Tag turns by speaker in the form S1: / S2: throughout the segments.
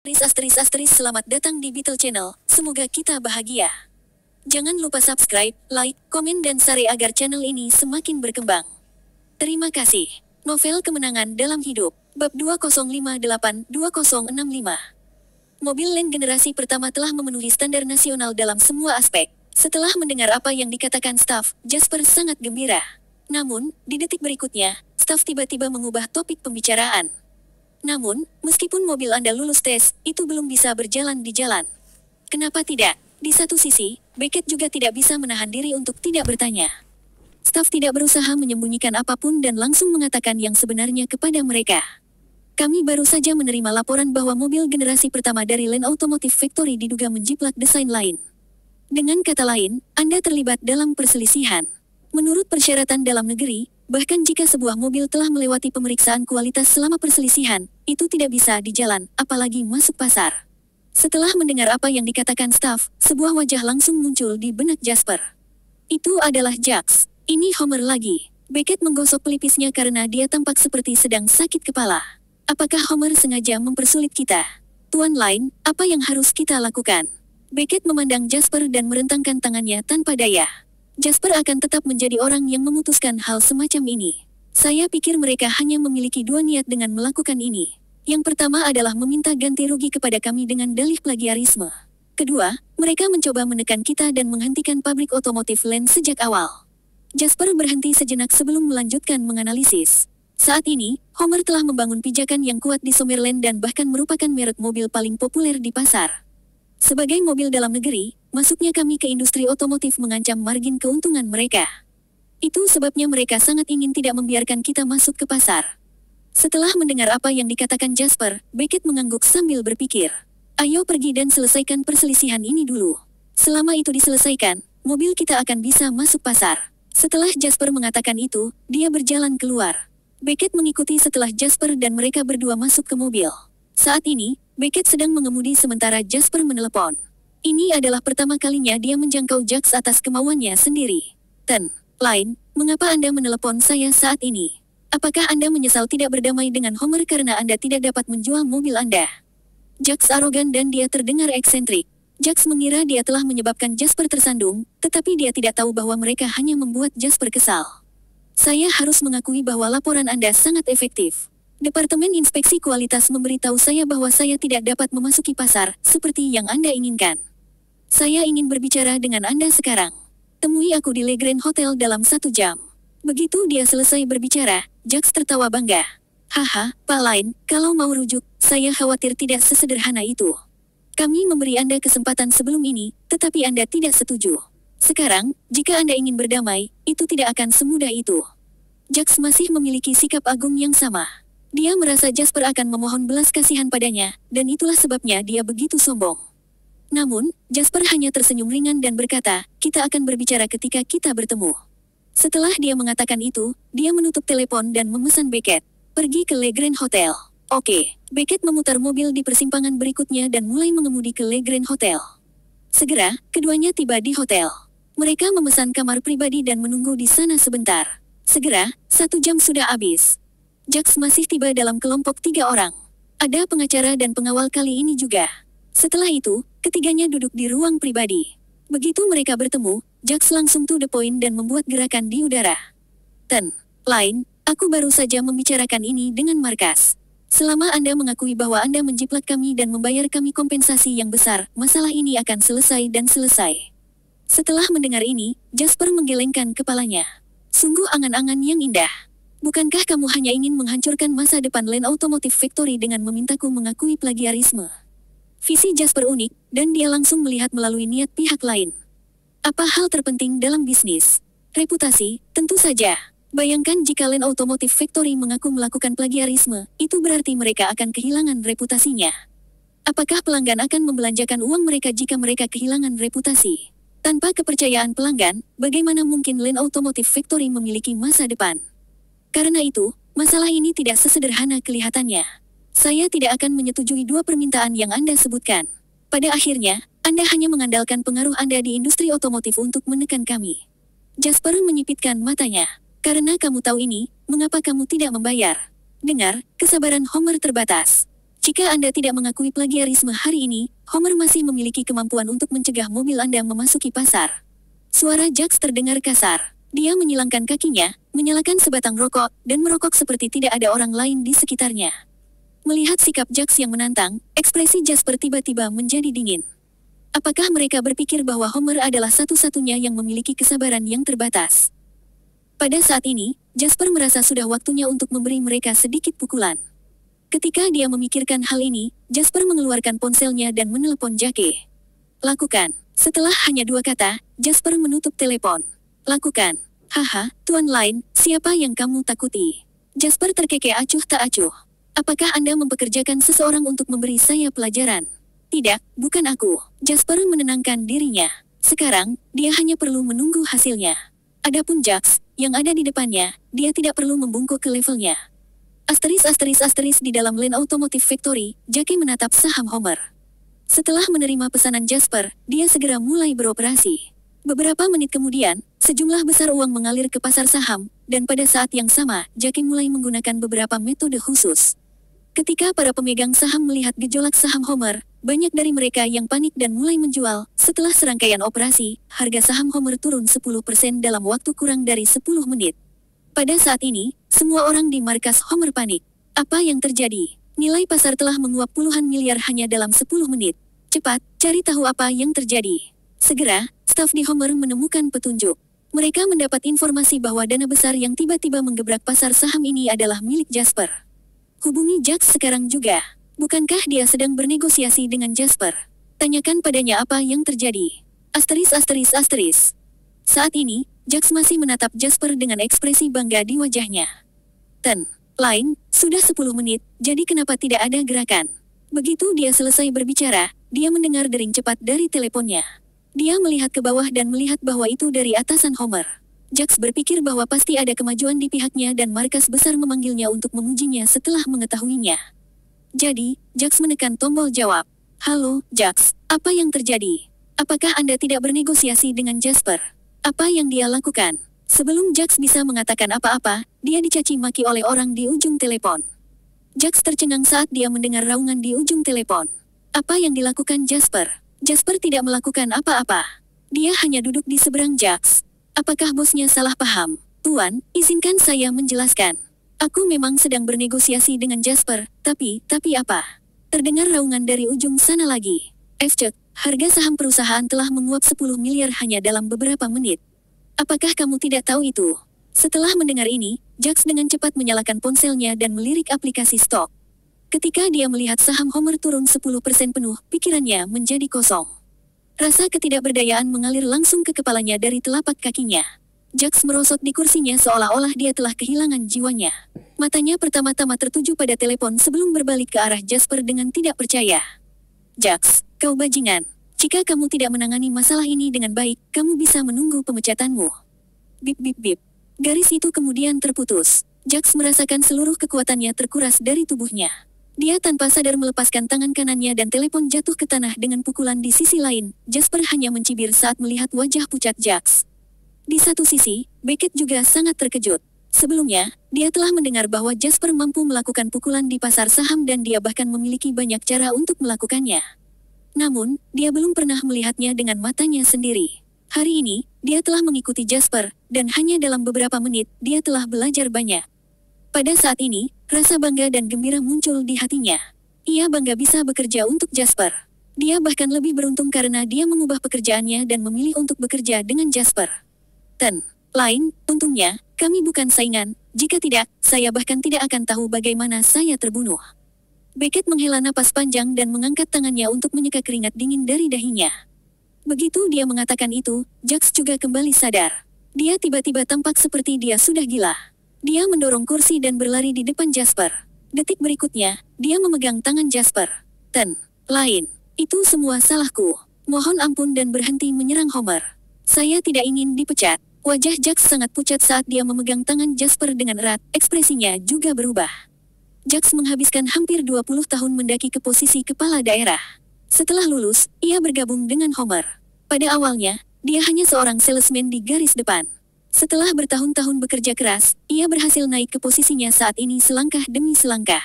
S1: Selamat datang di Beetle Channel, semoga kita bahagia. Jangan lupa subscribe, like, komen dan share agar channel ini semakin berkembang. Terima kasih. Novel Kemenangan Dalam Hidup, Bab 2058-2065. Mobil Land generasi pertama telah memenuhi standar nasional dalam semua aspek. Setelah mendengar apa yang dikatakan staf, Jasper sangat gembira. Namun, di detik berikutnya, staf tiba-tiba mengubah topik pembicaraan. Namun, meskipun mobil Anda lulus tes, itu belum bisa berjalan di jalan. Kenapa tidak? Di satu sisi, Beckett juga tidak bisa menahan diri untuk tidak bertanya. Staf tidak berusaha menyembunyikan apapun dan langsung mengatakan yang sebenarnya kepada mereka. Kami baru saja menerima laporan bahwa mobil generasi pertama dari Land Automotive Factory diduga menjiplak desain lain. Dengan kata lain, Anda terlibat dalam perselisihan. Menurut persyaratan dalam negeri, bahkan jika sebuah mobil telah melewati pemeriksaan kualitas selama perselisihan, itu tidak bisa di jalan, apalagi masuk pasar. Setelah mendengar apa yang dikatakan staf, sebuah wajah langsung muncul di benak Jasper. Itu adalah Jax. Ini Homer lagi. Beckett menggosok pelipisnya karena dia tampak seperti sedang sakit kepala. Apakah Homer sengaja mempersulit kita? Tuan Lane, apa yang harus kita lakukan? Beckett memandang Jasper dan merentangkan tangannya tanpa daya. Jasper akan tetap menjadi orang yang memutuskan hal semacam ini. Saya pikir mereka hanya memiliki dua niat dengan melakukan ini. Yang pertama adalah meminta ganti rugi kepada kami dengan dalih plagiarisme. Kedua, mereka mencoba menekan kita dan menghentikan pabrik otomotif Land sejak awal. Jasper berhenti sejenak sebelum melanjutkan menganalisis. Saat ini, Homer telah membangun pijakan yang kuat di Summerland dan bahkan merupakan merek mobil paling populer di pasar. Sebagai mobil dalam negeri, masuknya kami ke industri otomotif mengancam margin keuntungan mereka. Itu sebabnya mereka sangat ingin tidak membiarkan kita masuk ke pasar. Setelah mendengar apa yang dikatakan Jasper, Beckett mengangguk sambil berpikir. Ayo pergi dan selesaikan perselisihan ini dulu. Selama itu diselesaikan, mobil kita akan bisa masuk pasar. Setelah Jasper mengatakan itu, dia berjalan keluar. Beckett mengikuti setelah Jasper dan mereka berdua masuk ke mobil. Saat ini, Beckett sedang mengemudi sementara Jasper menelepon. Ini adalah pertama kalinya dia menjangkau Jax atas kemauannya sendiri. Ten Lane, mengapa Anda menelepon saya saat ini? Apakah Anda menyesal tidak berdamai dengan Homer karena Anda tidak dapat menjual mobil Anda? Jax arogan dan dia terdengar eksentrik. Jax mengira dia telah menyebabkan Jasper tersandung, tetapi dia tidak tahu bahwa mereka hanya membuat Jasper kesal. Saya harus mengakui bahwa laporan Anda sangat efektif. Departemen Inspeksi Kualitas memberitahu saya bahwa saya tidak dapat memasuki pasar, seperti yang Anda inginkan. Saya ingin berbicara dengan Anda sekarang. Temui aku di Le Grand Hotel dalam 1 jam. Begitu dia selesai berbicara, Jax tertawa bangga. Haha, Pak Lane, kalau mau rujuk, saya khawatir tidak sesederhana itu. Kami memberi Anda kesempatan sebelum ini, tetapi Anda tidak setuju. Sekarang, jika Anda ingin berdamai, itu tidak akan semudah itu. Jax masih memiliki sikap agung yang sama. Dia merasa Jasper akan memohon belas kasihan padanya, dan itulah sebabnya dia begitu sombong. Namun, Jasper hanya tersenyum ringan dan berkata, kita akan berbicara ketika kita bertemu. Setelah dia mengatakan itu, dia menutup telepon dan memesan Beckett. Pergi ke Le Grand Hotel. Oke, Beckett memutar mobil di persimpangan berikutnya dan mulai mengemudi ke Le Grand Hotel. Segera, keduanya tiba di hotel. Mereka memesan kamar pribadi dan menunggu di sana sebentar. Segera, 1 jam sudah habis. Jax masih tiba dalam kelompok 3 orang. Ada pengacara dan pengawal kali ini juga. Setelah itu, ketiganya duduk di ruang pribadi. Begitu mereka bertemu, Jax langsung to the point dan membuat gerakan di udara. Ten Lane, aku baru saja membicarakan ini dengan markas. Selama Anda mengakui bahwa Anda menjiplak kami dan membayar kami kompensasi yang besar, masalah ini akan selesai dan selesai. Setelah mendengar ini, Jasper menggelengkan kepalanya. Sungguh angan-angan yang indah. Bukankah kamu hanya ingin menghancurkan masa depan Land Automotive Factory dengan memintaku mengakui plagiarisme? Visi Jasper unik, dan dia langsung melihat melalui niat pihak lain. Apa hal terpenting dalam bisnis? Reputasi, tentu saja. Bayangkan jika Land Automotive Factory mengaku melakukan plagiarisme, itu berarti mereka akan kehilangan reputasinya. Apakah pelanggan akan membelanjakan uang mereka jika mereka kehilangan reputasi? Tanpa kepercayaan pelanggan, bagaimana mungkin Land Automotive Factory memiliki masa depan? Karena itu, masalah ini tidak sesederhana kelihatannya. Saya tidak akan menyetujui 2 permintaan yang Anda sebutkan. Pada akhirnya, Anda hanya mengandalkan pengaruh Anda di industri otomotif untuk menekan kami. Jasper menyipitkan matanya. Karena kamu tahu ini, mengapa kamu tidak membayar? Dengar, kesabaran Homer terbatas. Jika Anda tidak mengakui plagiarisme hari ini, Homer masih memiliki kemampuan untuk mencegah mobil Anda memasuki pasar. Suara Jax terdengar kasar. Dia menyilangkan kakinya, menyalakan sebatang rokok, dan merokok seperti tidak ada orang lain di sekitarnya. Melihat sikap Jax yang menantang, ekspresi Jasper tiba-tiba menjadi dingin. Apakah mereka berpikir bahwa Homer adalah satu-satunya yang memiliki kesabaran yang terbatas? Pada saat ini, Jasper merasa sudah waktunya untuk memberi mereka sedikit pukulan. Ketika dia memikirkan hal ini, Jasper mengeluarkan ponselnya dan menelepon Jake. Lakukan. Setelah hanya 2 kata, Jasper menutup telepon. Lakukan. Haha, Tuan Lain, siapa yang kamu takuti? Jasper terkekeh acuh tak acuh. Apakah Anda mempekerjakan seseorang untuk memberi saya pelajaran? Tidak, bukan aku. Jasper menenangkan dirinya. Sekarang, dia hanya perlu menunggu hasilnya. Adapun Jax, yang ada di depannya, dia tidak perlu membungkuk ke levelnya. Asteris di dalam Land Automotive Factory, Jake menatap saham Homer. Setelah menerima pesanan Jasper, dia segera mulai beroperasi. Beberapa menit kemudian, sejumlah besar uang mengalir ke pasar saham, dan pada saat yang sama, Jake mulai menggunakan beberapa metode khusus. Ketika para pemegang saham melihat gejolak saham Homer, banyak dari mereka yang panik dan mulai menjual. Setelah serangkaian operasi, harga saham Homer turun 10% dalam waktu kurang dari 10 menit. Pada saat ini, semua orang di markas Homer panik. Apa yang terjadi? Nilai pasar telah menguap puluhan miliar hanya dalam 10 menit. Cepat, cari tahu apa yang terjadi. Segera, staf di Homer menemukan petunjuk. Mereka mendapat informasi bahwa dana besar yang tiba-tiba menggebrak pasar saham ini adalah milik Jasper. Hubungi Jax sekarang juga. Bukankah dia sedang bernegosiasi dengan Jasper? Tanyakan padanya apa yang terjadi. Asteris. Saat ini, Jax masih menatap Jasper dengan ekspresi bangga di wajahnya. Lain, sudah 10 menit, jadi kenapa tidak ada gerakan? Begitu dia selesai berbicara, dia mendengar dering cepat dari teleponnya. Dia melihat ke bawah dan melihat bahwa itu dari atasan Homer. Jax berpikir bahwa pasti ada kemajuan di pihaknya dan markas besar memanggilnya untuk memujinya setelah mengetahuinya. Jadi, Jax menekan tombol jawab. Halo, Jax, apa yang terjadi? Apakah Anda tidak bernegosiasi dengan Jasper? Apa yang dia lakukan? Sebelum Jax bisa mengatakan apa-apa, dia dicaci maki oleh orang di ujung telepon. Jax tercengang saat dia mendengar raungan di ujung telepon. Apa yang dilakukan Jasper? Jasper tidak melakukan apa-apa. Dia hanya duduk di seberang Jax. Apakah bosnya salah paham? Tuan, izinkan saya menjelaskan. Aku memang sedang bernegosiasi dengan Jasper, tapi apa? Terdengar raungan dari ujung sana lagi. Cek, harga saham perusahaan telah menguap 10 miliar hanya dalam beberapa menit. Apakah kamu tidak tahu itu? Setelah mendengar ini, Jax dengan cepat menyalakan ponselnya dan melirik aplikasi stok. Ketika dia melihat saham Homer turun 10% penuh, pikirannya menjadi kosong. Rasa ketidakberdayaan mengalir langsung ke kepalanya dari telapak kakinya. Jax merosot di kursinya seolah-olah dia telah kehilangan jiwanya. Matanya pertama-tama tertuju pada telepon sebelum berbalik ke arah Jasper dengan tidak percaya. Jax, kau bajingan. Jika kamu tidak menangani masalah ini dengan baik, kamu bisa menunggu pemecatanmu. Bip. Garis itu kemudian terputus. Jax merasakan seluruh kekuatannya terkuras dari tubuhnya. Dia tanpa sadar melepaskan tangan kanannya dan telepon jatuh ke tanah dengan pukulan di sisi lain. Jasper hanya mencibir saat melihat wajah pucat Jax. Di satu sisi, Beckett juga sangat terkejut. Sebelumnya, dia telah mendengar bahwa Jasper mampu melakukan pukulan di pasar saham dan dia bahkan memiliki banyak cara untuk melakukannya. Namun, dia belum pernah melihatnya dengan matanya sendiri. Hari ini, dia telah mengikuti Jasper, dan hanya dalam beberapa menit, dia telah belajar banyak. Pada saat ini, rasa bangga dan gembira muncul di hatinya. Ia bangga bisa bekerja untuk Jasper. Dia bahkan lebih beruntung karena dia mengubah pekerjaannya dan memilih untuk bekerja dengan Jasper. Lain, untungnya, kami bukan saingan, jika tidak, saya bahkan tidak akan tahu bagaimana saya terbunuh. Beckett menghela napas panjang dan mengangkat tangannya untuk menyeka keringat dingin dari dahinya. Begitu dia mengatakan itu, Jax juga kembali sadar. Dia tiba-tiba tampak seperti dia sudah gila. Dia mendorong kursi dan berlari di depan Jasper. Detik berikutnya, dia memegang tangan Jasper. Lain, itu semua salahku. Mohon ampun dan berhenti menyerang Homer. Saya tidak ingin dipecat. Wajah Jax sangat pucat saat dia memegang tangan Jasper dengan erat, ekspresinya juga berubah. Jax menghabiskan hampir 20 tahun mendaki ke posisi kepala daerah. Setelah lulus, ia bergabung dengan Homer. Pada awalnya, dia hanya seorang salesman di garis depan. Setelah bertahun-tahun bekerja keras, ia berhasil naik ke posisinya saat ini selangkah demi selangkah.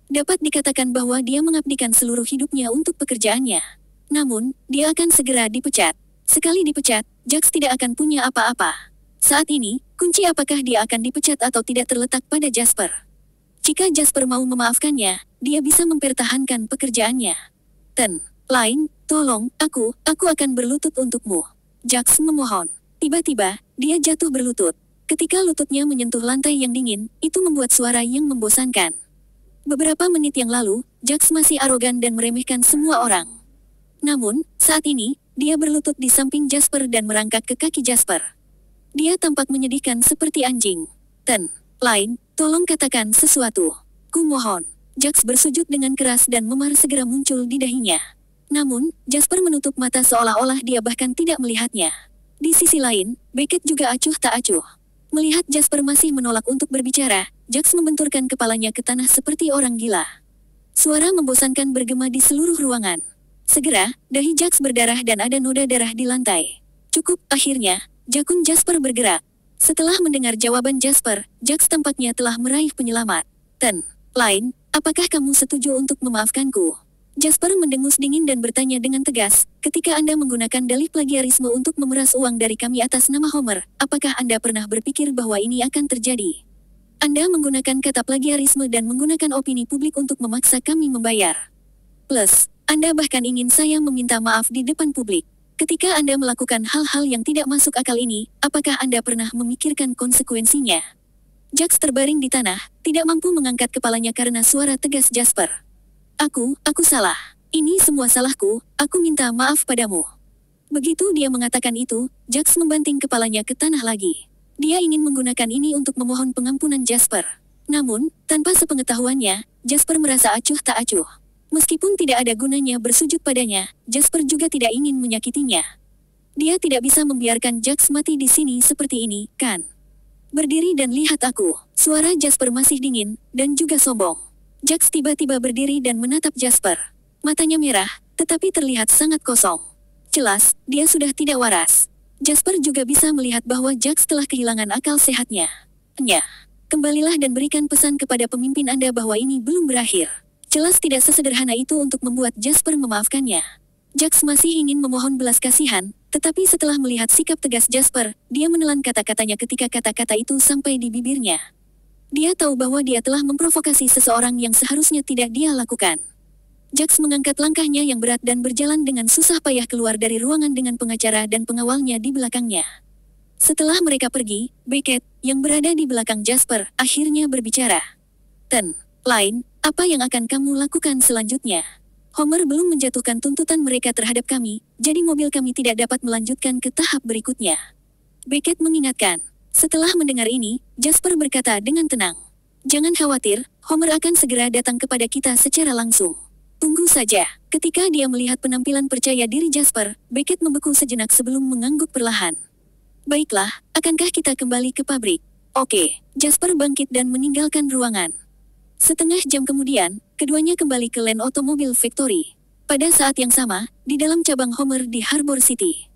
S1: Dapat dikatakan bahwa dia mengabdikan seluruh hidupnya untuk pekerjaannya. Namun, dia akan segera dipecat. Sekali dipecat, Jax tidak akan punya apa-apa. Saat ini, kunci apakah dia akan dipecat atau tidak terletak pada Jasper. Jika Jasper mau memaafkannya, dia bisa mempertahankan pekerjaannya. Lain, tolong, aku akan berlutut untukmu. Jax memohon. Tiba-tiba, dia jatuh berlutut. Ketika lututnya menyentuh lantai yang dingin, itu membuat suara yang membosankan. Beberapa menit yang lalu, Jax masih arogan dan meremehkan semua orang. Namun, saat ini, dia berlutut di samping Jasper dan merangkak ke kaki Jasper. Dia tampak menyedihkan seperti anjing. Lain, tolong katakan sesuatu. Ku mohon. Jax bersujud dengan keras dan memar segera muncul di dahinya. Namun, Jasper menutup mata seolah-olah dia bahkan tidak melihatnya. Di sisi lain, Beckett juga acuh tak acuh. Melihat Jasper masih menolak untuk berbicara, Jax membenturkan kepalanya ke tanah seperti orang gila. Suara membosankan bergema di seluruh ruangan. Segera, dahi Jax berdarah dan ada noda darah di lantai. Cukup, akhirnya, jakun Jasper bergerak. Setelah mendengar jawaban Jasper, Jax tampaknya telah meraih penyelamat. Lain, apakah kamu setuju untuk memaafkanku? Jasper mendengus dingin dan bertanya dengan tegas, ketika Anda menggunakan dalih plagiarisme untuk memeras uang dari kami atas nama Homer, apakah Anda pernah berpikir bahwa ini akan terjadi? Anda menggunakan kata plagiarisme dan menggunakan opini publik untuk memaksa kami membayar. Plus, Anda bahkan ingin saya meminta maaf di depan publik. Ketika Anda melakukan hal-hal yang tidak masuk akal ini, apakah Anda pernah memikirkan konsekuensinya? Jax terbaring di tanah, tidak mampu mengangkat kepalanya karena suara tegas Jasper. Aku salah. Ini semua salahku, aku minta maaf padamu. Begitu dia mengatakan itu, Jax membanting kepalanya ke tanah lagi. Dia ingin menggunakan ini untuk memohon pengampunan Jasper. Namun, tanpa sepengetahuannya, Jasper merasa acuh tak acuh. Meskipun tidak ada gunanya bersujud padanya, Jasper juga tidak ingin menyakitinya. Dia tidak bisa membiarkan Jax mati di sini seperti ini, kan? Berdiri dan lihat aku. Suara Jasper masih dingin, dan juga sombong. Jax tiba-tiba berdiri dan menatap Jasper. Matanya merah, tetapi terlihat sangat kosong. Jelas, dia sudah tidak waras. Jasper juga bisa melihat bahwa Jax telah kehilangan akal sehatnya. Kembalilah dan berikan pesan kepada pemimpin Anda bahwa ini belum berakhir. Jelas tidak sesederhana itu untuk membuat Jasper memaafkannya. Jax masih ingin memohon belas kasihan, tetapi setelah melihat sikap tegas Jasper, dia menelan kata-katanya ketika kata-kata itu sampai di bibirnya. Dia tahu bahwa dia telah memprovokasi seseorang yang seharusnya tidak dia lakukan. Jax mengangkat langkahnya yang berat dan berjalan dengan susah payah keluar dari ruangan dengan pengacara dan pengawalnya di belakangnya. Setelah mereka pergi, Beckett, yang berada di belakang Jasper, akhirnya berbicara. Lain, apa yang akan kamu lakukan selanjutnya? Homer belum menjatuhkan tuntutan mereka terhadap kami, jadi mobil kami tidak dapat melanjutkan ke tahap berikutnya. Beckett mengingatkan. Setelah mendengar ini, Jasper berkata dengan tenang. Jangan khawatir, Homer akan segera datang kepada kita secara langsung. Tunggu saja. Ketika dia melihat penampilan percaya diri Jasper, Beckett membeku sejenak sebelum mengangguk perlahan. Baiklah, akankah kita kembali ke pabrik? Oke. Jasper bangkit dan meninggalkan ruangan. Setengah jam kemudian, keduanya kembali ke Land Automobile Factory. Pada saat yang sama, di dalam cabang Homer di Harbor City.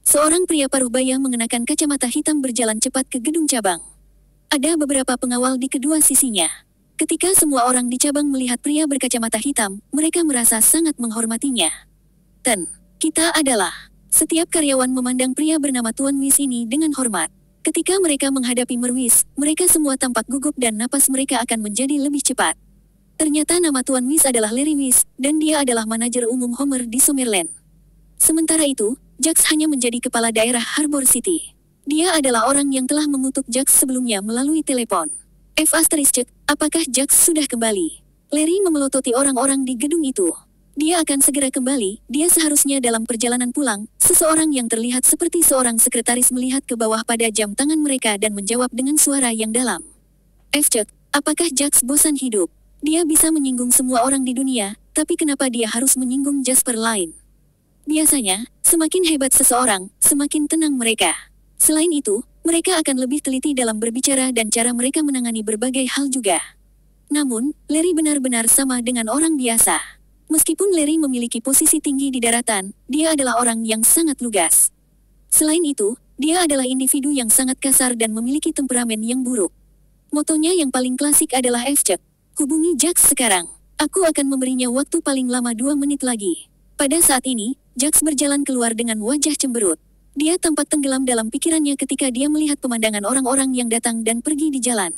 S1: Seorang pria paruh baya mengenakan kacamata hitam berjalan cepat ke gedung cabang. Ada beberapa pengawal di kedua sisinya. Ketika semua orang di cabang melihat pria berkacamata hitam, mereka merasa sangat menghormatinya. Kita adalah. Setiap karyawan memandang pria bernama Tuan Wis ini dengan hormat. Ketika mereka menghadapi Merwis, mereka semua tampak gugup dan napas mereka akan menjadi lebih cepat. Ternyata nama Tuan Wis adalah Larry Wis, dan dia adalah manajer umum Homer di Summerland. Sementara itu, Jax hanya menjadi kepala daerah Harbor City. Dia adalah orang yang telah mengutuk Jax sebelumnya melalui telepon. Apakah Jax sudah kembali? Larry memelototi orang-orang di gedung itu. Dia akan segera kembali, dia seharusnya dalam perjalanan pulang. Seseorang yang terlihat seperti seorang sekretaris melihat ke bawah pada jam tangan mereka dan menjawab dengan suara yang dalam. Apakah Jax bosan hidup? Dia bisa menyinggung semua orang di dunia, tapi kenapa dia harus menyinggung Jasper lain? Biasanya, semakin hebat seseorang, semakin tenang mereka. Selain itu, mereka akan lebih teliti dalam berbicara dan cara mereka menangani berbagai hal juga. Namun, Larry benar-benar sama dengan orang biasa. Meskipun Larry memiliki posisi tinggi di daratan, dia adalah orang yang sangat lugas. Selain itu, dia adalah individu yang sangat kasar dan memiliki temperamen yang buruk. Motonya yang paling klasik adalah hubungi Jax sekarang. Aku akan memberinya waktu paling lama 2 menit lagi. Pada saat ini, Jax berjalan keluar dengan wajah cemberut. Dia tampak tenggelam dalam pikirannya ketika dia melihat pemandangan orang-orang yang datang dan pergi di jalan.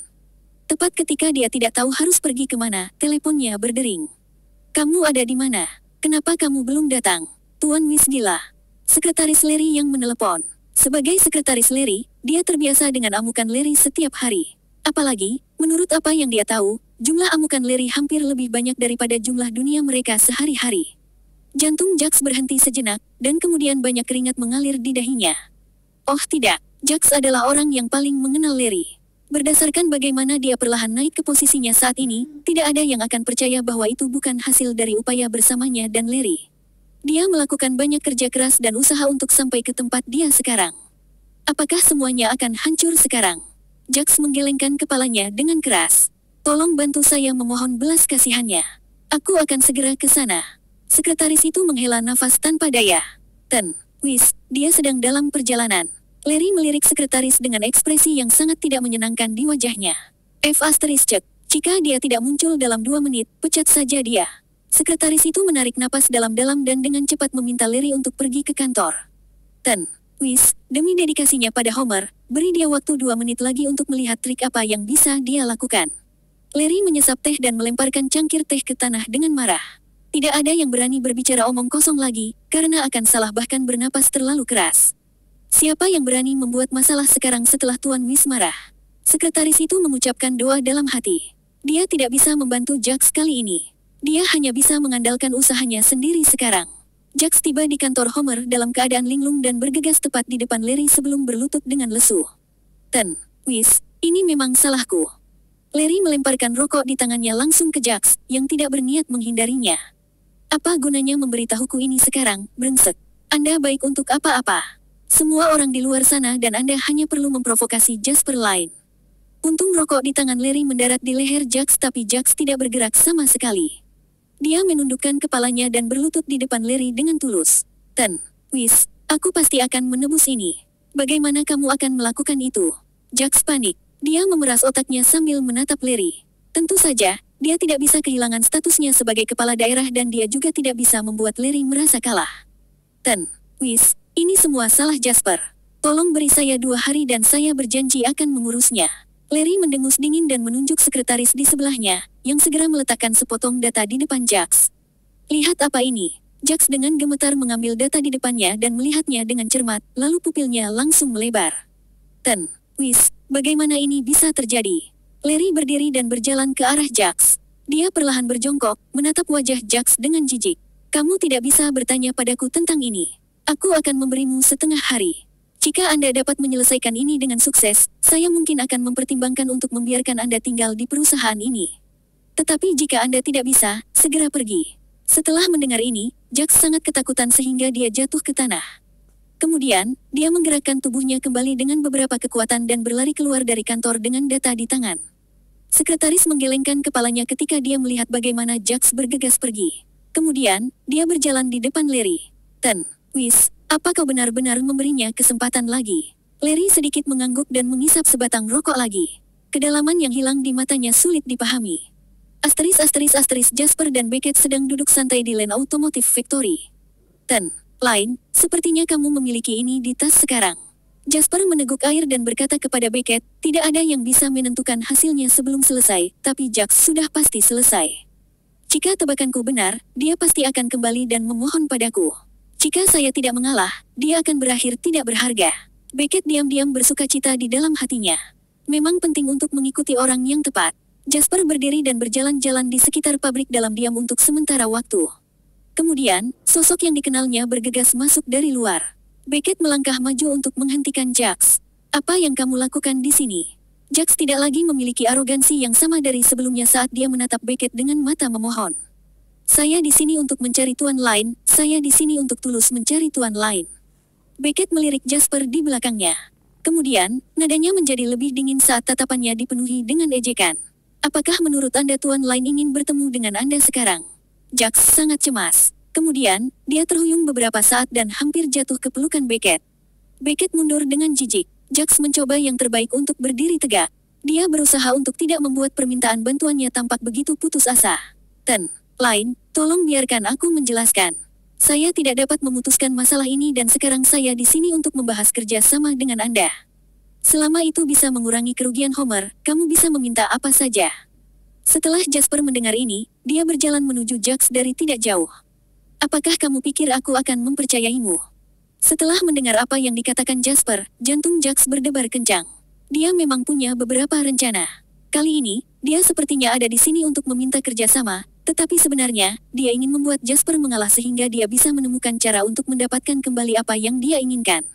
S1: Tepat ketika dia tidak tahu harus pergi kemana, teleponnya berdering. "Kamu ada di mana? Kenapa kamu belum datang?" Tuan Whis gila. Sekretaris Larry yang menelepon. Sebagai sekretaris Larry, dia terbiasa dengan amukan Larry setiap hari. Apalagi, menurut apa yang dia tahu, jumlah amukan Larry hampir lebih banyak daripada jumlah dunia mereka sehari-hari. Jantung Jax berhenti sejenak, dan kemudian banyak keringat mengalir di dahinya. Oh tidak, Jax adalah orang yang paling mengenal Larry. Berdasarkan bagaimana dia perlahan naik ke posisinya saat ini, tidak ada yang akan percaya bahwa itu bukan hasil dari upaya bersamanya dan Larry. Dia melakukan banyak kerja keras dan usaha untuk sampai ke tempat dia sekarang. Apakah semuanya akan hancur sekarang? Jax menggelengkan kepalanya dengan keras. "Tolong bantu saya memohon belas kasihannya. Aku akan segera ke sana." Sekretaris itu menghela nafas tanpa daya. Whis, dia sedang dalam perjalanan." Larry melirik sekretaris dengan ekspresi yang sangat tidak menyenangkan di wajahnya. Jika dia tidak muncul dalam 2 menit, pecat saja dia." Sekretaris itu menarik napas dalam-dalam dan dengan cepat meminta Larry untuk pergi ke kantor. Whis, demi dedikasinya pada Homer, beri dia waktu 2 menit lagi untuk melihat trik apa yang bisa dia lakukan. Larry menyesap teh dan melemparkan cangkir teh ke tanah dengan marah. Tidak ada yang berani berbicara omong kosong lagi, karena akan salah bahkan bernapas terlalu keras. Siapa yang berani membuat masalah sekarang setelah Tuan Whis marah? Sekretaris itu mengucapkan doa dalam hati. Dia tidak bisa membantu Jax kali ini. Dia hanya bisa mengandalkan usahanya sendiri sekarang. Jax tiba di kantor Homer dalam keadaan linglung dan bergegas tepat di depan Larry sebelum berlutut dengan lesu. Whis, ini memang salahku." Larry melemparkan rokok di tangannya langsung ke Jax, yang tidak berniat menghindarinya. "Apa gunanya memberitahuku ini sekarang, brengsek? Anda baik untuk apa-apa. Semua orang di luar sana dan Anda hanya perlu memprovokasi Jasper Line." Untung rokok di tangan Larry mendarat di leher Jax tapi Jax tidak bergerak sama sekali. Dia menundukkan kepalanya dan berlutut di depan Larry dengan tulus. Whis, aku pasti akan menebus ini. Bagaimana kamu akan melakukan itu?" Jax panik. Dia memeras otaknya sambil menatap Larry. Tentu saja, dia tidak bisa kehilangan statusnya sebagai kepala daerah dan dia juga tidak bisa membuat Larry merasa kalah. Whis, ini semua salah Jasper. Tolong beri saya 2 hari dan saya berjanji akan mengurusnya." Larry mendengus dingin dan menunjuk sekretaris di sebelahnya, yang segera meletakkan sepotong data di depan Jax. "Lihat apa ini." Jax dengan gemetar mengambil data di depannya dan melihatnya dengan cermat, lalu pupilnya langsung melebar. Whis, bagaimana ini bisa terjadi?" Larry berdiri dan berjalan ke arah Jax. Dia perlahan berjongkok, menatap wajah Jax dengan jijik. "Kamu tidak bisa bertanya padaku tentang ini. Aku akan memberimu setengah hari. Jika Anda dapat menyelesaikan ini dengan sukses, saya mungkin akan mempertimbangkan untuk membiarkan Anda tinggal di perusahaan ini. Tetapi jika Anda tidak bisa, segera pergi." Setelah mendengar ini, Jax sangat ketakutan sehingga dia jatuh ke tanah. Kemudian, dia menggerakkan tubuhnya kembali dengan beberapa kekuatan dan berlari keluar dari kantor dengan data di tangan. Sekretaris menggelengkan kepalanya ketika dia melihat bagaimana Jax bergegas pergi. Kemudian, dia berjalan di depan Larry. Whis, apa kau benar-benar memberinya kesempatan lagi?" Larry sedikit mengangguk dan mengisap sebatang rokok lagi. Kedalaman yang hilang di matanya sulit dipahami. Jasper dan Beckett sedang duduk santai di Lane Automotive Factory. Line, sepertinya kamu memiliki ini di tas sekarang." Jasper meneguk air dan berkata kepada Beckett, "Tidak ada yang bisa menentukan hasilnya sebelum selesai, tapi Jax sudah pasti selesai. Jika tebakanku benar, dia pasti akan kembali dan memohon padaku. Jika saya tidak mengalah, dia akan berakhir tidak berharga." Beckett diam-diam bersukacita di dalam hatinya. Memang penting untuk mengikuti orang yang tepat. Jasper berdiri dan berjalan-jalan di sekitar pabrik dalam diam untuk sementara waktu. Kemudian, sosok yang dikenalnya bergegas masuk dari luar. Beckett melangkah maju untuk menghentikan Jax. "Apa yang kamu lakukan di sini?" Jax tidak lagi memiliki arogansi yang sama dari sebelumnya saat dia menatap Beckett dengan mata memohon. "Saya di sini untuk mencari Tuan Line, saya di sini untuk tulus mencari Tuan Line." Beckett melirik Jasper di belakangnya. Kemudian, nadanya menjadi lebih dingin saat tatapannya dipenuhi dengan ejekan. "Apakah menurut Anda Tuan Line ingin bertemu dengan Anda sekarang?" Jax sangat cemas. Kemudian, dia terhuyung beberapa saat dan hampir jatuh ke pelukan Beckett. Beckett mundur dengan jijik. Jax mencoba yang terbaik untuk berdiri tegak. Dia berusaha untuk tidak membuat permintaan bantuannya tampak begitu putus asa. Lain, tolong biarkan aku menjelaskan. Saya tidak dapat memutuskan masalah ini dan sekarang saya di sini untuk membahas kerja sama dengan Anda. Selama itu bisa mengurangi kerugian Homer, kamu bisa meminta apa saja. Setelah Jasper mendengar ini, dia berjalan menuju Jax dari tidak jauh. Apakah kamu pikir aku akan mempercayaimu? Setelah mendengar apa yang dikatakan Jasper, jantung Jax berdebar kencang. Dia memang punya beberapa rencana. Kali ini, dia sepertinya ada di sini untuk meminta kerjasama, tetapi sebenarnya, dia ingin membuat Jasper mengalah sehingga dia bisa menemukan cara untuk mendapatkan kembali apa yang dia inginkan.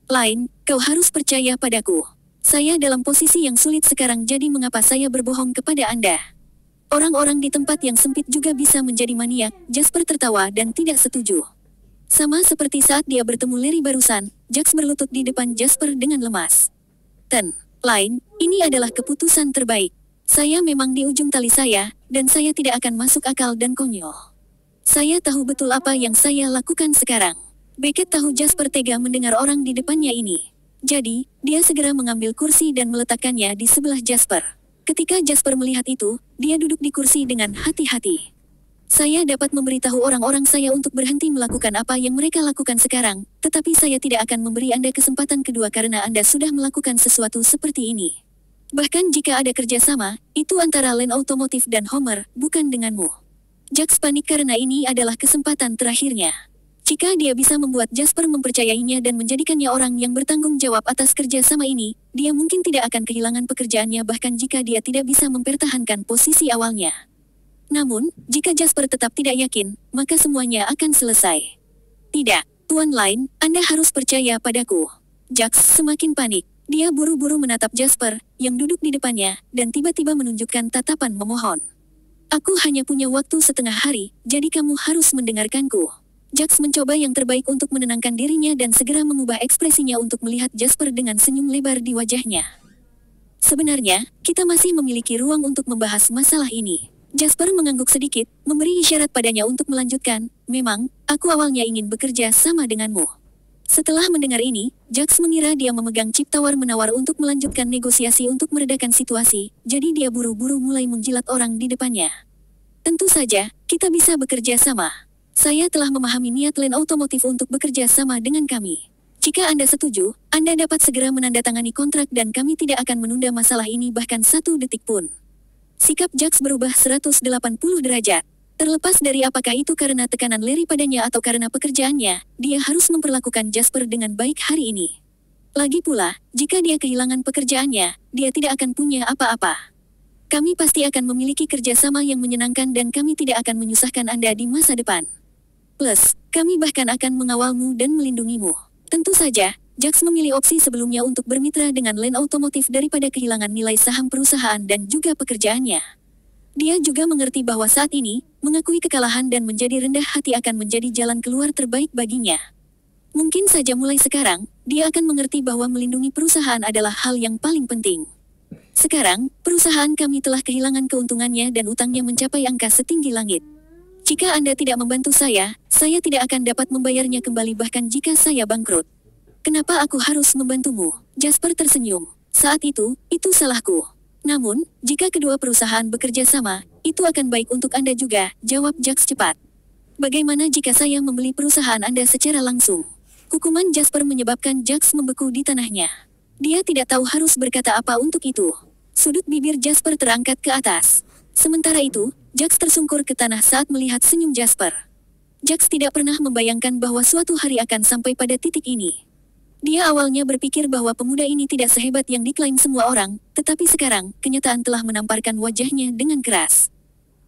S1: Lain, kau harus percaya padaku. Saya dalam posisi yang sulit sekarang, jadi mengapa saya berbohong kepada Anda? Orang-orang di tempat yang sempit juga bisa menjadi maniak. Jasper tertawa dan tidak setuju. Sama seperti saat dia bertemu Larry barusan, Jax berlutut di depan Jasper dengan lemas. Lain, ini adalah keputusan terbaik. Saya memang di ujung tali saya, dan saya tidak akan masuk akal dan konyol. Saya tahu betul apa yang saya lakukan sekarang. Beckett tahu Jasper tega mendengar orang di depannya ini. Jadi, dia segera mengambil kursi dan meletakkannya di sebelah Jasper. Ketika Jasper melihat itu, dia duduk di kursi dengan hati-hati. Saya dapat memberitahu orang-orang saya untuk berhenti melakukan apa yang mereka lakukan sekarang, tetapi saya tidak akan memberi Anda kesempatan kedua karena Anda sudah melakukan sesuatu seperti ini. Bahkan jika ada kerjasama, itu antara Land Automotive dan Homer, bukan denganmu. Jax panik karena ini adalah kesempatan terakhirnya. Jika dia bisa membuat Jasper mempercayainya dan menjadikannya orang yang bertanggung jawab atas kerjasama ini, dia mungkin tidak akan kehilangan pekerjaannya bahkan jika dia tidak bisa mempertahankan posisi awalnya. Namun, jika Jasper tetap tidak yakin, maka semuanya akan selesai. Tidak, Tuan Lain, Anda harus percaya padaku. Jax semakin panik. Dia buru-buru menatap Jasper, yang duduk di depannya, dan tiba-tiba menunjukkan tatapan memohon. Aku hanya punya waktu setengah hari, jadi kamu harus mendengarkanku. Jax mencoba yang terbaik untuk menenangkan dirinya dan segera mengubah ekspresinya untuk melihat Jasper dengan senyum lebar di wajahnya. Sebenarnya, kita masih memiliki ruang untuk membahas masalah ini. Jasper mengangguk sedikit, memberi isyarat padanya untuk melanjutkan. Memang, aku awalnya ingin bekerja sama denganmu. Setelah mendengar ini, Jax mengira dia memegang chip tawar-menawar untuk melanjutkan negosiasi untuk meredakan situasi, jadi dia buru-buru mulai menjilat orang di depannya. Tentu saja, kita bisa bekerja sama. Saya telah memahami niat Land Automotive untuk bekerja sama dengan kami. Jika Anda setuju, Anda dapat segera menandatangani kontrak dan kami tidak akan menunda masalah ini bahkan 1 detik pun. Sikap Jax berubah 180 derajat. Terlepas dari apakah itu karena tekanan Larry padanya atau karena pekerjaannya, dia harus memperlakukan Jasper dengan baik hari ini. Lagi pula, jika dia kehilangan pekerjaannya, dia tidak akan punya apa-apa. Kami pasti akan memiliki kerjasama yang menyenangkan dan kami tidak akan menyusahkan Anda di masa depan. Plus, kami bahkan akan mengawalmu dan melindungimu. Tentu saja, Jax memilih opsi sebelumnya untuk bermitra dengan Land Automotive daripada kehilangan nilai saham perusahaan dan juga pekerjaannya. Dia juga mengerti bahwa saat ini, mengakui kekalahan dan menjadi rendah hati akan menjadi jalan keluar terbaik baginya. Mungkin saja mulai sekarang, dia akan mengerti bahwa melindungi perusahaan adalah hal yang paling penting. Sekarang, perusahaan kami telah kehilangan keuntungannya dan utangnya mencapai angka setinggi langit. Jika Anda tidak membantu saya tidak akan dapat membayarnya kembali bahkan jika saya bangkrut. Kenapa aku harus membantumu? Jasper tersenyum. Saat itu salahku. Namun, jika kedua perusahaan bekerja sama, itu akan baik untuk Anda juga, jawab Jax cepat. Bagaimana jika saya membeli perusahaan Anda secara langsung? Kukuman Jasper menyebabkan Jax membeku di tanahnya. Dia tidak tahu harus berkata apa untuk itu. Sudut bibir Jasper terangkat ke atas. Sementara itu, Jax tersungkur ke tanah saat melihat senyum Jasper. Jax tidak pernah membayangkan bahwa suatu hari akan sampai pada titik ini. Dia awalnya berpikir bahwa pemuda ini tidak sehebat yang diklaim semua orang, tetapi sekarang, kenyataan telah menamparkan wajahnya dengan keras.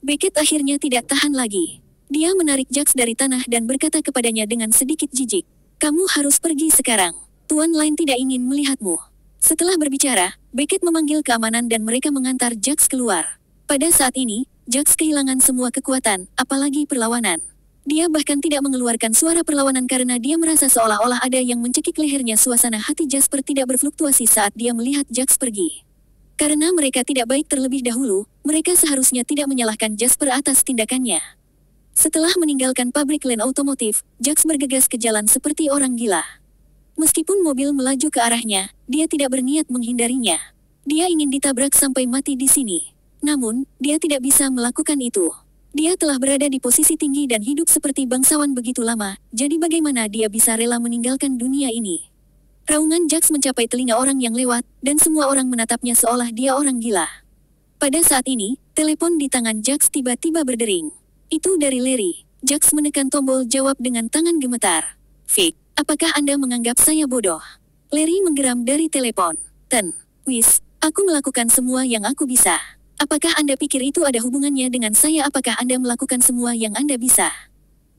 S1: Beckett akhirnya tidak tahan lagi. Dia menarik Jax dari tanah dan berkata kepadanya dengan sedikit jijik. Kamu harus pergi sekarang. Tuan Lain tidak ingin melihatmu. Setelah berbicara, Beckett memanggil keamanan dan mereka mengantar Jax keluar. Pada saat ini, Jax kehilangan semua kekuatan, apalagi perlawanan. Dia bahkan tidak mengeluarkan suara perlawanan karena dia merasa seolah-olah ada yang mencekik lehernya. Suasana hati Jasper tidak berfluktuasi saat dia melihat Jax pergi. Karena mereka tidak baik terlebih dahulu, mereka seharusnya tidak menyalahkan Jasper atas tindakannya. Setelah meninggalkan pabrik Land Automotive, Jax bergegas ke jalan seperti orang gila. Meskipun mobil melaju ke arahnya, dia tidak berniat menghindarinya. Dia ingin ditabrak sampai mati di sini. Namun, dia tidak bisa melakukan itu. Dia telah berada di posisi tinggi dan hidup seperti bangsawan begitu lama, jadi bagaimana dia bisa rela meninggalkan dunia ini? Raungan Jax mencapai telinga orang yang lewat, dan semua orang menatapnya seolah dia orang gila. Pada saat ini, telepon di tangan Jax tiba-tiba berdering. Itu dari Larry. Jax menekan tombol jawab dengan tangan gemetar. Vic, apakah Anda menganggap saya bodoh? Larry menggeram dari telepon. Wis, aku melakukan semua yang aku bisa. Apakah Anda pikir itu ada hubungannya dengan saya? Apakah Anda melakukan semua yang Anda bisa?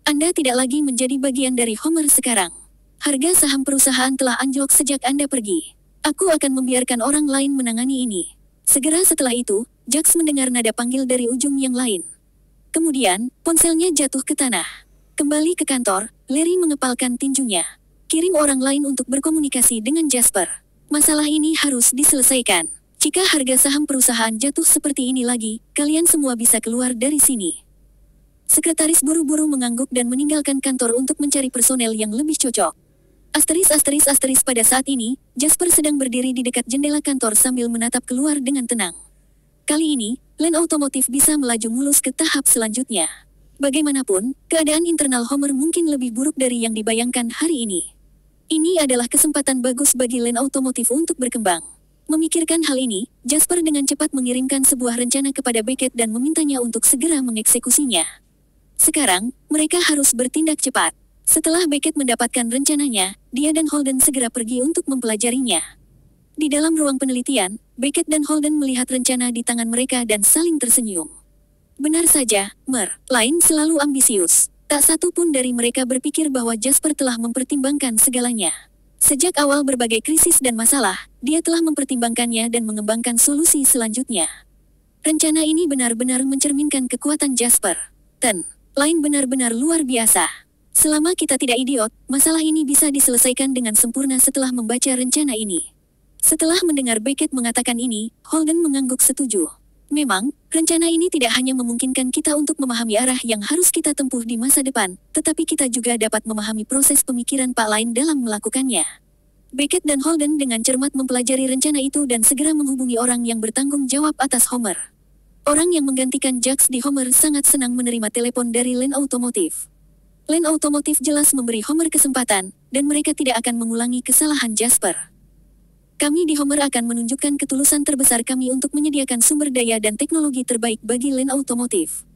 S1: Anda tidak lagi menjadi bagian dari Homer sekarang. Harga saham perusahaan telah anjlok sejak Anda pergi. Aku akan membiarkan orang lain menangani ini. Segera setelah itu, Jax mendengar nada panggil dari ujung yang lain. Kemudian, ponselnya jatuh ke tanah. Kembali ke kantor, Larry mengepalkan tinjunya. Kirim orang lain untuk berkomunikasi dengan Jasper. Masalah ini harus diselesaikan. Jika harga saham perusahaan jatuh seperti ini lagi, kalian semua bisa keluar dari sini. Sekretaris buru-buru mengangguk dan meninggalkan kantor untuk mencari personel yang lebih cocok. Pada saat ini, Jasper sedang berdiri di dekat jendela kantor sambil menatap keluar dengan tenang. Kali ini, Land Automotive bisa melaju mulus ke tahap selanjutnya. Bagaimanapun, keadaan internal Homer mungkin lebih buruk dari yang dibayangkan hari ini. Ini adalah kesempatan bagus bagi Land Automotive untuk berkembang. Memikirkan hal ini, Jasper dengan cepat mengirimkan sebuah rencana kepada Beckett dan memintanya untuk segera mengeksekusinya. Sekarang, mereka harus bertindak cepat. Setelah Beckett mendapatkan rencananya, dia dan Holden segera pergi untuk mempelajarinya. Di dalam ruang penelitian, Beckett dan Holden melihat rencana di tangan mereka dan saling tersenyum. Benar saja, Lain selalu ambisius. Tak satu pun dari mereka berpikir bahwa Jasper telah mempertimbangkan segalanya. Sejak awal berbagai krisis dan masalah, dia telah mempertimbangkannya dan mengembangkan solusi selanjutnya. Rencana ini benar-benar mencerminkan kekuatan Jasper. Lain benar-benar luar biasa. Selama kita tidak idiot, masalah ini bisa diselesaikan dengan sempurna setelah membaca rencana ini. Setelah mendengar Beckett mengatakan ini, Holden mengangguk setuju. Memang, rencana ini tidak hanya memungkinkan kita untuk memahami arah yang harus kita tempuh di masa depan, tetapi kita juga dapat memahami proses pemikiran Pak Lain dalam melakukannya. Beckett dan Holden dengan cermat mempelajari rencana itu dan segera menghubungi orang yang bertanggung jawab atas Homer. Orang yang menggantikan Jax di Homer sangat senang menerima telepon dari Land Automotive. Land Automotive jelas memberi Homer kesempatan, dan mereka tidak akan mengulangi kesalahan Jasper. Kami di Homer akan menunjukkan ketulusan terbesar kami untuk menyediakan sumber daya dan teknologi terbaik bagi Land Automotive.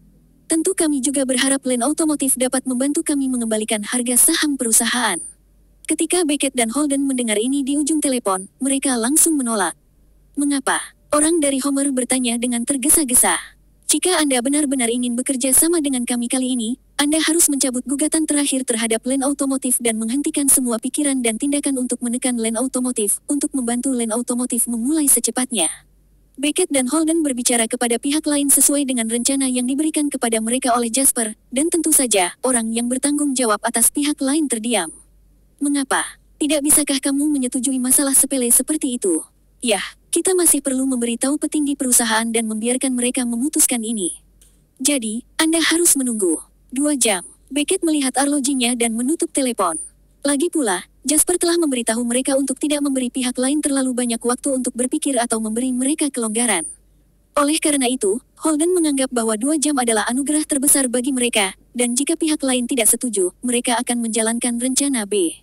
S1: Tentu kami juga berharap Land Automotive dapat membantu kami mengembalikan harga saham perusahaan. Ketika Beckett dan Holden mendengar ini di ujung telepon, mereka langsung menolak. Mengapa? Orang dari Homer bertanya dengan tergesa-gesa. Jika Anda benar-benar ingin bekerja sama dengan kami kali ini, Anda harus mencabut gugatan terakhir terhadap Land Automotive dan menghentikan semua pikiran dan tindakan untuk menekan Land Automotive, untuk membantu Land Automotive memulai secepatnya. Beckett dan Holden berbicara kepada pihak lain sesuai dengan rencana yang diberikan kepada mereka oleh Jasper, dan tentu saja, orang yang bertanggung jawab atas pihak lain terdiam. Mengapa? Tidak bisakah kamu menyetujui masalah sepele seperti itu? Yah, kita masih perlu memberitahu petinggi perusahaan dan membiarkan mereka memutuskan ini. Jadi, Anda harus menunggu 2 jam. Beckett melihat arlojinya dan menutup telepon. Lagi pula, Jasper telah memberitahu mereka untuk tidak memberi pihak lain terlalu banyak waktu untuk berpikir atau memberi mereka kelonggaran. Oleh karena itu, Holden menganggap bahwa 2 jam adalah anugerah terbesar bagi mereka, dan jika pihak lain tidak setuju, mereka akan menjalankan rencana B.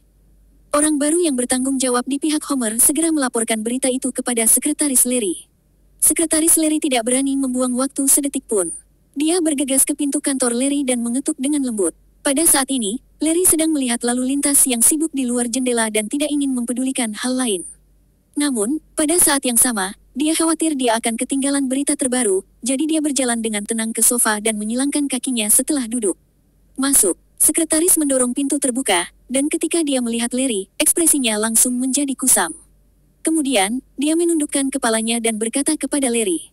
S1: Orang baru yang bertanggung jawab di pihak Homer segera melaporkan berita itu kepada Sekretaris Larry. Sekretaris Larry tidak berani membuang waktu sedetik pun. Dia bergegas ke pintu kantor Larry dan mengetuk dengan lembut. Pada saat ini, Larry sedang melihat lalu lintas yang sibuk di luar jendela dan tidak ingin mempedulikan hal lain. Namun, pada saat yang sama, dia khawatir dia akan ketinggalan berita terbaru, jadi dia berjalan dengan tenang ke sofa dan menyilangkan kakinya setelah duduk. Masuk. Sekretaris mendorong pintu terbuka, dan ketika dia melihat Larry, ekspresinya langsung menjadi kusam. Kemudian, dia menundukkan kepalanya dan berkata kepada Larry,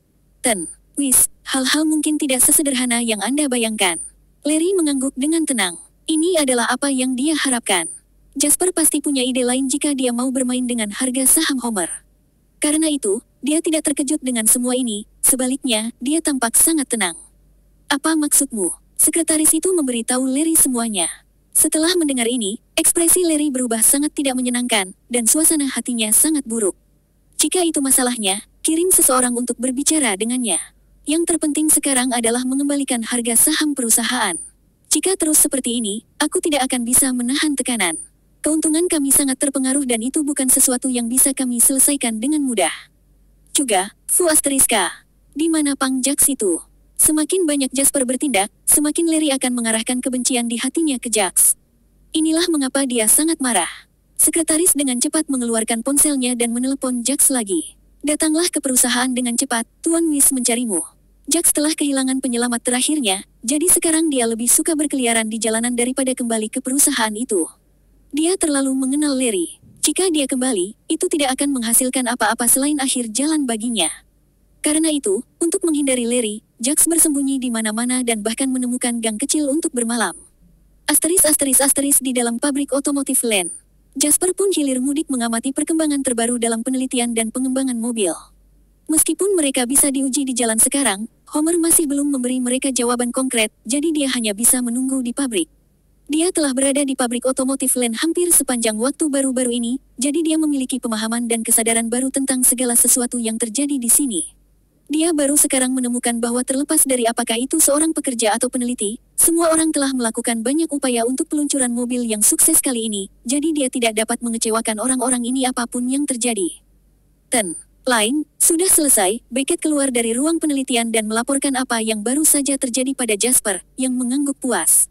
S1: Wis, hal-hal mungkin tidak sesederhana yang Anda bayangkan. Larry mengangguk dengan tenang. Ini adalah apa yang dia harapkan. Jasper pasti punya ide lain jika dia mau bermain dengan harga saham Homer. Karena itu, dia tidak terkejut dengan semua ini, sebaliknya, dia tampak sangat tenang. Apa maksudmu? Sekretaris itu memberitahu Larry semuanya. Setelah mendengar ini, ekspresi Larry berubah sangat tidak menyenangkan, dan suasana hatinya sangat buruk. Jika itu masalahnya, kirim seseorang untuk berbicara dengannya. Yang terpenting sekarang adalah mengembalikan harga saham perusahaan. Jika terus seperti ini, aku tidak akan bisa menahan tekanan. Keuntungan kami sangat terpengaruh dan itu bukan sesuatu yang bisa kami selesaikan dengan mudah. Juga, Fu Asteriska. Di mana Pang Jax itu? Semakin banyak Jasper bertindak, semakin Larry akan mengarahkan kebencian di hatinya ke Jax. Inilah mengapa dia sangat marah. Sekretaris dengan cepat mengeluarkan ponselnya dan menelepon Jax lagi. Datanglah ke perusahaan dengan cepat, Tuan Whis mencarimu. Jax telah kehilangan penyelamat terakhirnya, jadi sekarang dia lebih suka berkeliaran di jalanan daripada kembali ke perusahaan itu. Dia terlalu mengenal Larry. Jika dia kembali, itu tidak akan menghasilkan apa-apa selain akhir jalan baginya. Karena itu, untuk menghindari Larry, Jax bersembunyi di mana-mana dan bahkan menemukan gang kecil untuk bermalam. Asteris di dalam pabrik otomotif Land. Jasper pun hilir mudik mengamati perkembangan terbaru dalam penelitian dan pengembangan mobil. Meskipun mereka bisa diuji di jalan sekarang, Homer masih belum memberi mereka jawaban konkret, jadi dia hanya bisa menunggu di pabrik. Dia telah berada di pabrik otomotif Land hampir sepanjang waktu baru-baru ini, jadi dia memiliki pemahaman dan kesadaran baru tentang segala sesuatu yang terjadi di sini. Dia baru sekarang menemukan bahwa terlepas dari apakah itu seorang pekerja atau peneliti, semua orang telah melakukan banyak upaya untuk peluncuran mobil yang sukses kali ini, jadi dia tidak dapat mengecewakan orang-orang ini apapun yang terjadi. Lain, sudah selesai, Beckett keluar dari ruang penelitian dan melaporkan apa yang baru saja terjadi pada Jasper, yang mengangguk puas.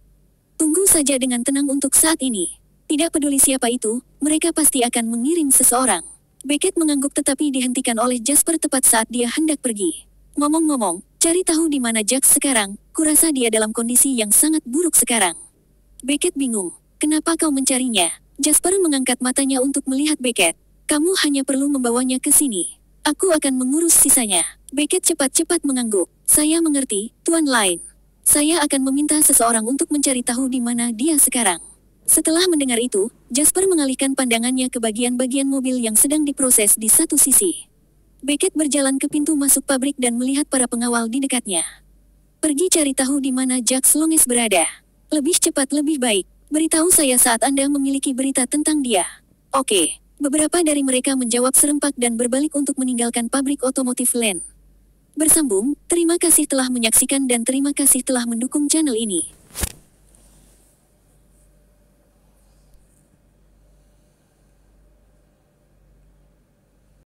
S1: Tunggu saja dengan tenang untuk saat ini. Tidak peduli siapa itu, mereka pasti akan mengirim seseorang. Beckett mengangguk tetapi dihentikan oleh Jasper tepat saat dia hendak pergi. Ngomong-ngomong, cari tahu di mana Jax sekarang, kurasa dia dalam kondisi yang sangat buruk sekarang. Beckett bingung. Kenapa kau mencarinya? Jasper mengangkat matanya untuk melihat Beckett. Kamu hanya perlu membawanya ke sini. Aku akan mengurus sisanya. Beckett cepat-cepat mengangguk. Saya mengerti, Tuan Lain. Saya akan meminta seseorang untuk mencari tahu di mana dia sekarang. Setelah mendengar itu, Jasper mengalihkan pandangannya ke bagian-bagian mobil yang sedang diproses di satu sisi. Beckett berjalan ke pintu masuk pabrik dan melihat para pengawal di dekatnya. Pergi cari tahu di mana Jax Longes berada. Lebih cepat lebih baik. Beritahu saya saat Anda memiliki berita tentang dia. Oke. Beberapa dari mereka menjawab serempak dan berbalik untuk meninggalkan pabrik otomotif Land. Bersambung, terima kasih telah menyaksikan dan terima kasih telah mendukung channel ini.